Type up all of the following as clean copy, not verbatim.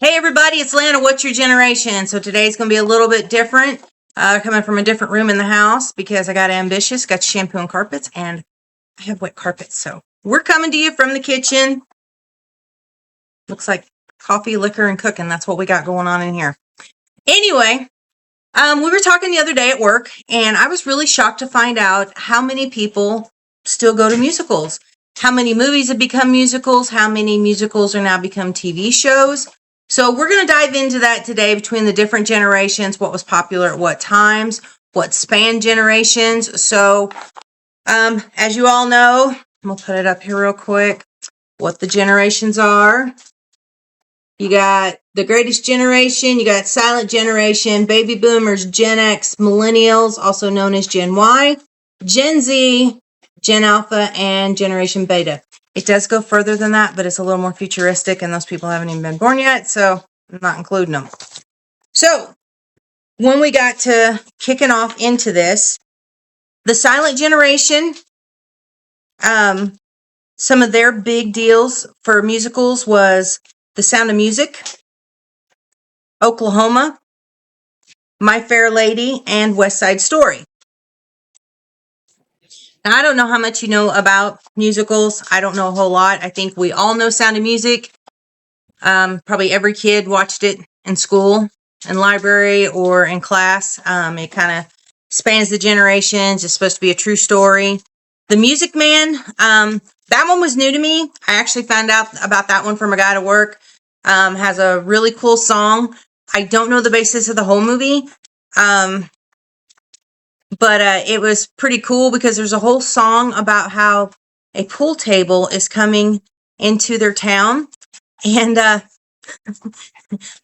Hey everybody, it's Lana. What's your generation? So today's going to be a little bit different, coming from a different room in the house because I got ambitious, got shampoo and carpets, and I have wet carpets. So we're coming to you from the kitchen. Looks like coffee, liquor, and cooking. That's what we got going on in here. Anyway, we were talking the other day at work, and I was really shocked to find out how many people still go to musicals. How many movies have become musicals? How many musicals are now become TV shows? So we're going to dive into that today between the different generations, what was popular at what times, what spanned generations. So, as you all know, I'm going to put it up here real quick, what the generations are. You got the greatest generation, you got silent generation, baby boomers, Gen X, millennials, also known as Gen Y, Gen Z, Gen Alpha, and Generation Beta. It does go further than that, but it's a little more futuristic, and those people haven't even been born yet, so I'm not including them. So, when we got to kicking off into this, the silent generation, some of their big deals for musicals was The Sound of Music, Oklahoma, My Fair Lady, and West Side Story. Now, I don't know how much you know about musicals. I don't know a whole lot. I think we all know Sound of Music. Probably every kid watched it in school, in library, or in class. It kind of spans the generations. It's supposed to be a true story. The Music Man, that one was new to me. I actually found out about that one from a guy at work. Has a really cool song. I don't know the basis of the whole movie. But it was pretty cool because there's a whole song about how a pool table is coming into their town, and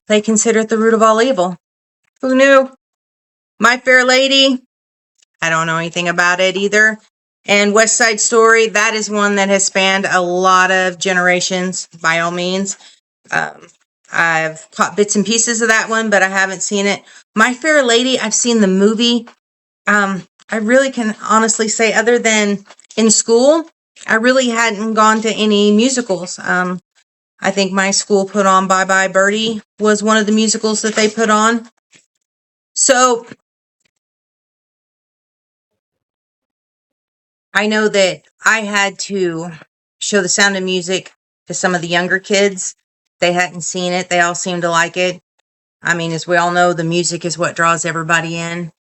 they consider it the root of all evil. Who knew? My Fair Lady, I don't know anything about it either. And West Side Story, that is one that has spanned a lot of generations, by all means. I've caught bits and pieces of that one, but I haven't seen it. My Fair Lady, I've seen the movie. I really can honestly say, other than in school, I really hadn't gone to any musicals. I think my school put on Bye Bye Birdie was one of the musicals that they put on. So I know that I had to show The Sound of Music to some of the younger kids. They hadn't seen it. They all seemed to like it. I mean, as we all know, the music is what draws everybody in.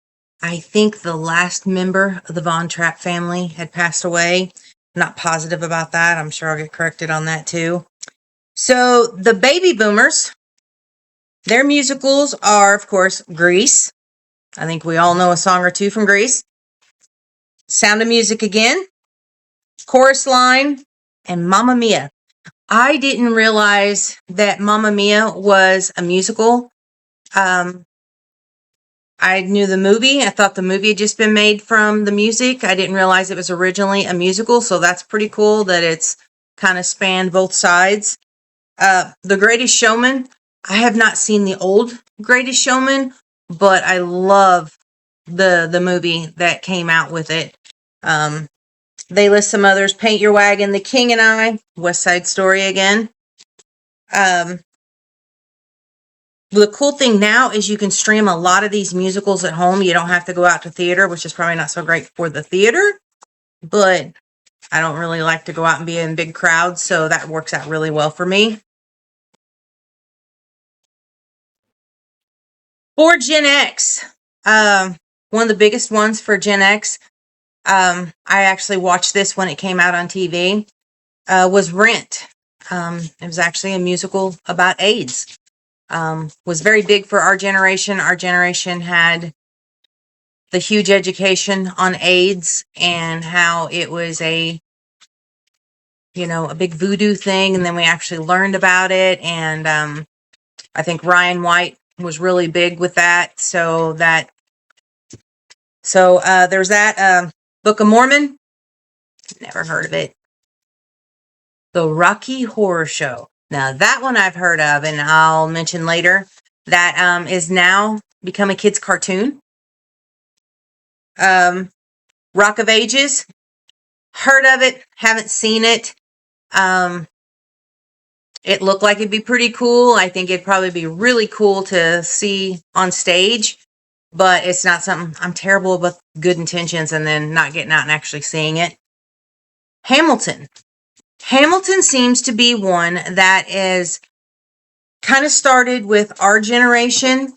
I think the last member of the Von Trapp family had passed away. I'm not positive about that. I'm sure I'll get corrected on that too. So the baby boomers, their musicals are, of course, Grease. I think we all know a song or two from Grease. Sound of Music again, Chorus Line, and Mamma Mia. I didn't realize that Mamma Mia was a musical. I knew the movie. I thought the movie had just been made from the music. I didn't realize it was originally a musical, so that's pretty cool that it's kind of spanned both sides. The Greatest Showman. I have not seen the old Greatest Showman, but I love the movie that came out with it. They list some others: Paint Your Wagon, The King and I, West Side Story again. The cool thing now is you can stream a lot of these musicals at home. You don't have to go out to theater, which is probably not so great for the theater, but I don't really like to go out and be in big crowds, so that works out really well for me. For Gen X, one of the biggest ones for Gen X, I actually watched this when it came out on TV, was Rent. It was actually a musical about AIDS. Was very big for our generation. Our generation had the huge education on AIDS and how it was a big voodoo thing, and then we actually learned about it, and I think Ryan White was really big with that. So there's that. Book of Mormon, never heard of it. The Rocky Horror Show, now that one I've heard of, and I'll mention later. That is now become a kid's cartoon. Rock of Ages, heard of it, haven't seen it. It looked like it'd be pretty cool. I think it'd probably be really cool to see on stage, but it's not something. I'm terrible with good intentions and then not getting out and actually seeing it. Hamilton. Hamilton seems to be one that is kind of started with our generation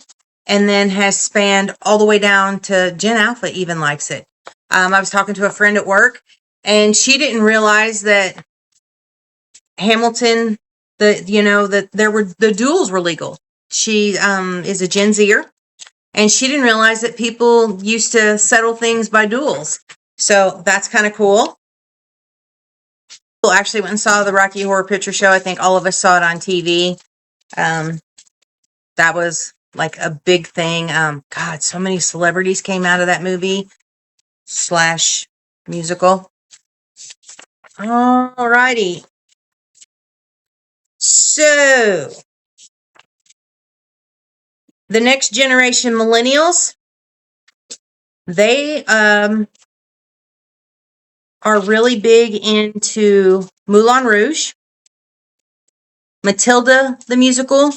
and then has spanned all the way down to Gen Alpha even likes it. I was talking to a friend at work and she didn't realize that Hamilton, that there were the duels were legal. She is a Gen Zer and she didn't realize that people used to settle things by duels. So that's kind of cool. People actually went and saw the Rocky Horror Picture Show. I think all of us saw it on TV. That was like a big thing. God, so many celebrities came out of that movie / musical. Alrighty. So, the next generation millennials, they are really big into Moulin Rouge, Matilda the musical,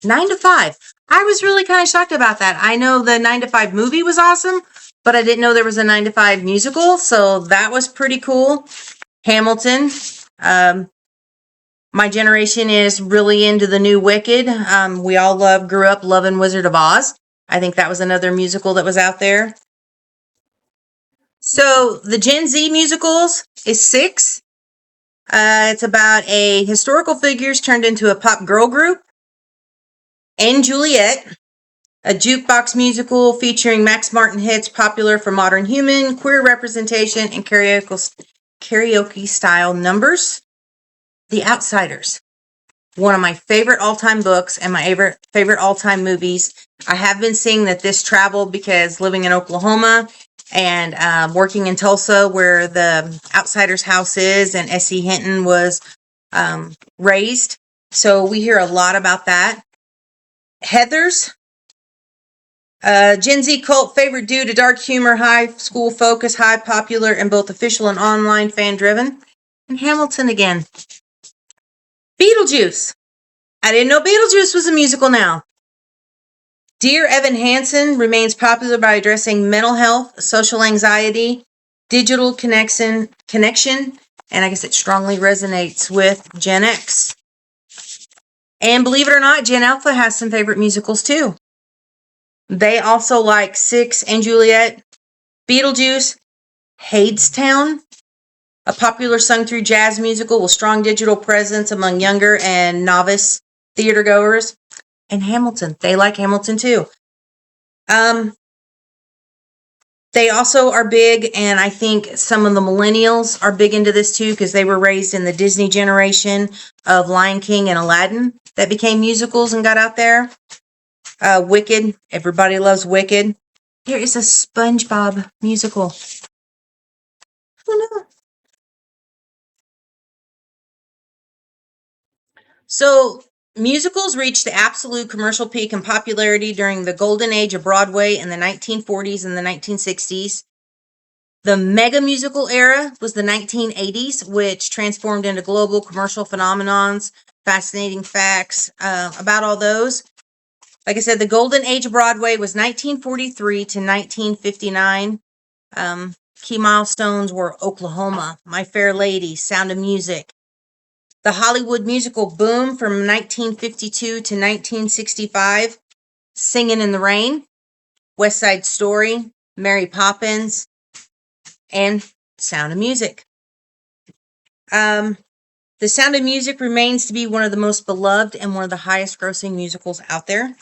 9 to 5. I was really kind of shocked about that. I know the 9 to 5 movie was awesome, but I didn't know there was a 9 to 5 musical, so that was pretty cool. Hamilton. My generation is really into the new Wicked. We all grew up loving Wizard of Oz. I think that was another musical that was out there. So the Gen Z musicals is 6. It's about a historical figures turned into a pop girl group. And Juliet, a jukebox musical featuring Max Martin hits popular for modern human, queer representation, and karaoke style numbers. The Outsiders, one of my favorite all-time books and my favorite all-time movies. I have been seeing that this traveled because living in Oklahoma and working in Tulsa where the Outsiders house is and S.E. Hinton was raised. So we hear a lot about that. Heathers, Gen Z cult favorite due to dark humor, high school focus, high popular, and both official and online fan-driven. And Hamilton again. Beetlejuice. I didn't know Beetlejuice was a musical now. Dear Evan Hansen remains popular by addressing mental health, social anxiety, digital connection, and I guess it strongly resonates with Gen X. And believe it or not, Gen Alpha has some favorite musicals too. They also like Six and Juliet, Beetlejuice, Hadestown, a popular sung-through jazz musical with strong digital presence among younger and novice theater goers. And Hamilton. They like Hamilton too. They also are big, and I think some of the millennials are big into this too because they were raised in the Disney generation of Lion King and Aladdin that became musicals and got out there. Wicked. Everybody loves Wicked. There is a SpongeBob musical. Who knew? So, musicals reached the absolute commercial peak in popularity during the golden age of Broadway in the 1940s and the 1960s. The mega musical era was the 1980s, which transformed into global commercial phenomenons. Fascinating facts about all those. Like I said, the golden age of Broadway was 1943 to 1959. Key milestones were Oklahoma, My Fair Lady, Sound of Music. The Hollywood musical boom from 1952 to 1965, Singin' in the Rain, West Side Story, Mary Poppins, and Sound of Music. The Sound of Music remains to be one of the most beloved and one of the highest grossing musicals out there.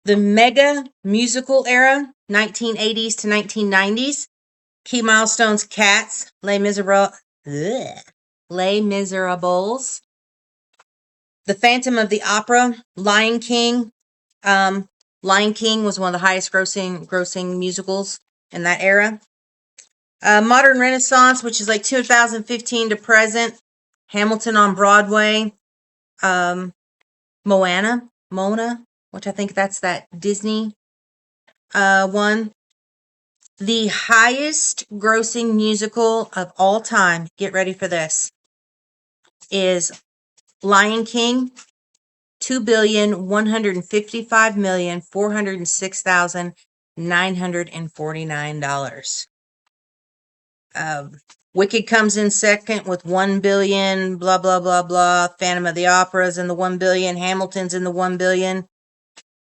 The mega musical era, 1980s to 1990s, key milestones, Cats, Les Miserables, The Phantom of the Opera, Lion King. Lion King was one of the highest grossing musicals in that era. Modern Renaissance, which is like 2015 to present. Hamilton on Broadway. Moana, which I think that's that Disney one. The highest grossing musical of all time, get ready for this, is Lion King, $2,155,406,949. Wicked comes in second with 1 billion, blah, blah, blah, blah. Phantom of the Opera's in the 1 billion. Hamilton's in the 1 billion.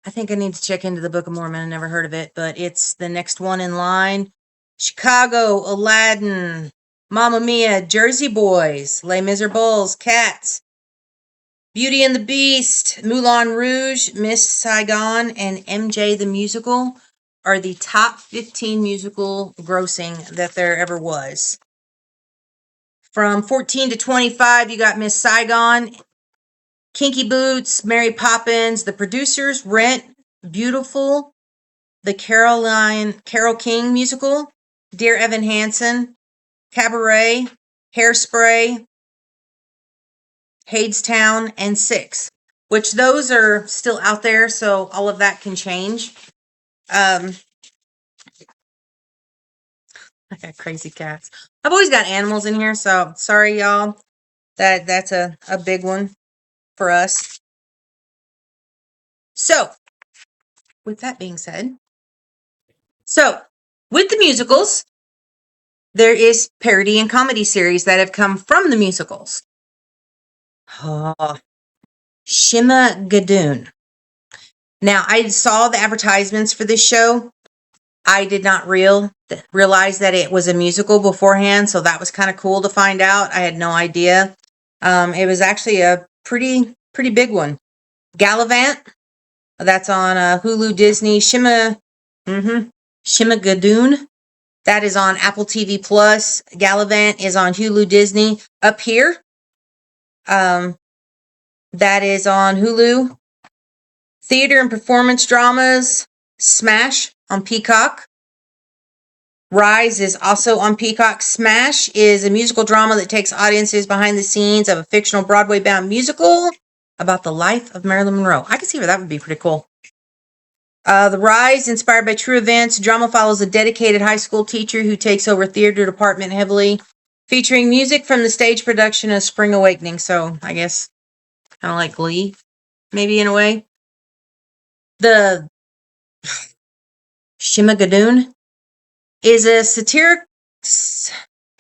I think I need to check into the Book of Mormon. I never heard of it, but it's the next one in line. Chicago, Aladdin, Mamma Mia, Jersey Boys, Les Miserables, Cats, Beauty and the Beast, Moulin Rouge, Miss Saigon, and MJ the Musical are the top 15 musical grossing that there ever was. From 14 to 25, you got Miss Saigon, Kinky Boots, Mary Poppins, The Producers, Rent, Beautiful, the Carole King musical, Dear Evan Hansen, Cabaret, Hairspray, Hadestown, and Six, which those are still out there, so all of that can change. I got crazy cats. I've always got animals in here, so sorry, y'all. That's a big one for us. So, with that being said, with the musicals, there is parody and comedy series that have come from the musicals. Oh, Shimagadoon. Now, I saw the advertisements for this show. I did not realize that it was a musical beforehand, so that was kind of cool to find out. I had no idea. It was actually a pretty big one. Gallivant, that's on Hulu, Disney. Shimagadoon, that is on Apple TV Plus. Gallivant is on Hulu, Disney. Up Here, that is on Hulu. Theater and performance dramas, Smash on Peacock. Rise is also on Peacock. Smash is a musical drama that takes audiences behind the scenes of a fictional Broadway-bound musical about the life of Marilyn Monroe. I can see where that would be pretty cool. The Rise, inspired by true events, drama follows a dedicated high school teacher who takes over theater department heavily, featuring music from the stage production of Spring Awakening. So I guess kind of like Glee, maybe in a way. The Shimagadoon is a satiric,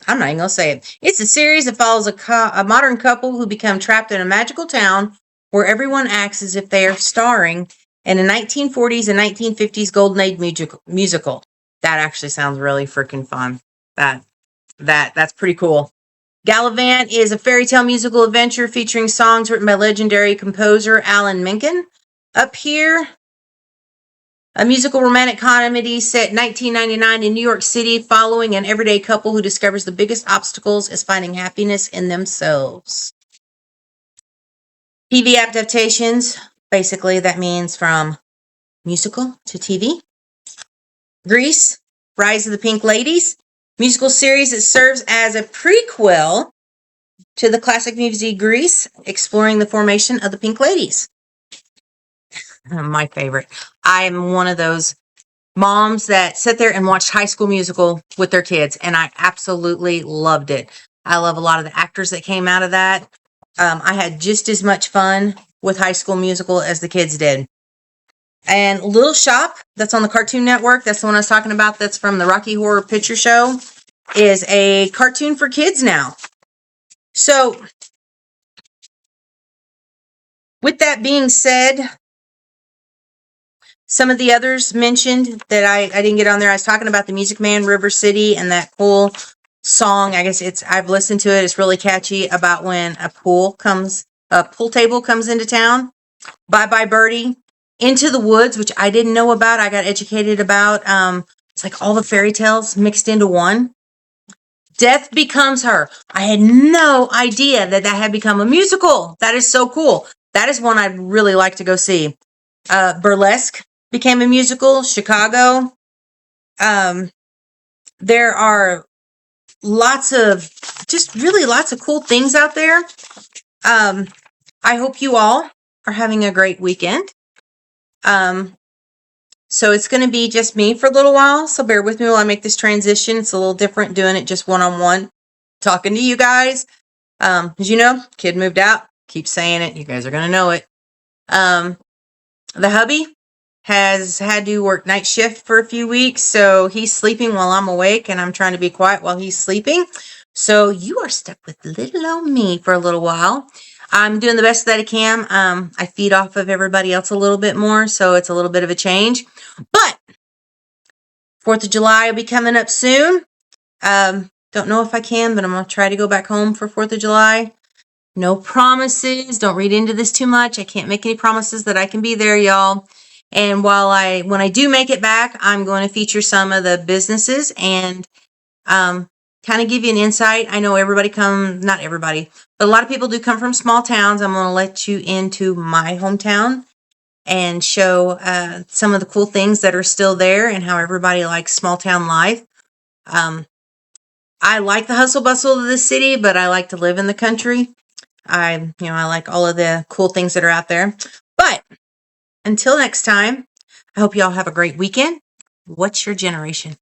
I'm not even going to say it. It's a series that follows a modern couple who become trapped in a magical town where everyone acts as if they are starring in a 1940s and 1950s Golden Age musical. That actually sounds really freaking fun. That's pretty cool. Gallivant is a fairy tale musical adventure featuring songs written by legendary composer Alan Menken. Up Here, a musical romantic comedy set in 1999 in New York City, following an everyday couple who discovers the biggest obstacles is finding happiness in themselves. TV adaptations, basically that means from musical to TV. Grease, Rise of the Pink Ladies, musical series that serves as a prequel to the classic movie Grease, exploring the formation of the Pink Ladies. My favorite. I am one of those moms that sit there and watch High School Musical with their kids, and I absolutely loved it. I love a lot of the actors that came out of that. I had just as much fun with High School Musical as the kids did. And Little Shop, that's on the Cartoon Network, that's the one I was talking about, that's from the Rocky Horror Picture Show, is a cartoon for kids now. So, with that being said, some of the others mentioned that I didn't get on there. I was talking about the Music Man, River City, and that cool song. I guess I've listened to it. It's really catchy about when a pool table comes into town. Bye Bye Birdie. Into the Woods, which I didn't know about. I got educated about. It's like all the fairy tales mixed into one. Death Becomes Her. I had no idea that had become a musical. That is so cool. That is one I'd really like to go see. Burlesque became a musical. Chicago. There are lots of cool things out there. I hope you all are having a great weekend. So it's going to be just me for a little while. So bear with me while I make this transition. It's a little different doing it just one-on-one, talking to you guys. As you know, kid moved out, Keep saying it. You guys are going to know it. The hubby has had to work night shift for a few weeks, so he's sleeping while I'm awake, and I'm trying to be quiet while he's sleeping. So you are stuck with little old me for a little while. I'm doing the best that I can. I feed off of everybody else a little bit more, so it's a little bit of a change. But 4th of July will be coming up soon. Don't know if I can, but I'm going to try to go back home for 4th of July. No promises. Don't read into this too much. I can't make any promises that I can be there, y'all. And when I do make it back, I'm going to feature some of the businesses and kind of give you an insight. I know not everybody, but a lot of people do come from small towns. I'm going to let you into my hometown and show some of the cool things that are still there and how everybody likes small town life. I like the hustle bustle of the city, but I like to live in the country. I like all of the cool things that are out there. But until next time, I hope y'all have a great weekend. What's your generation?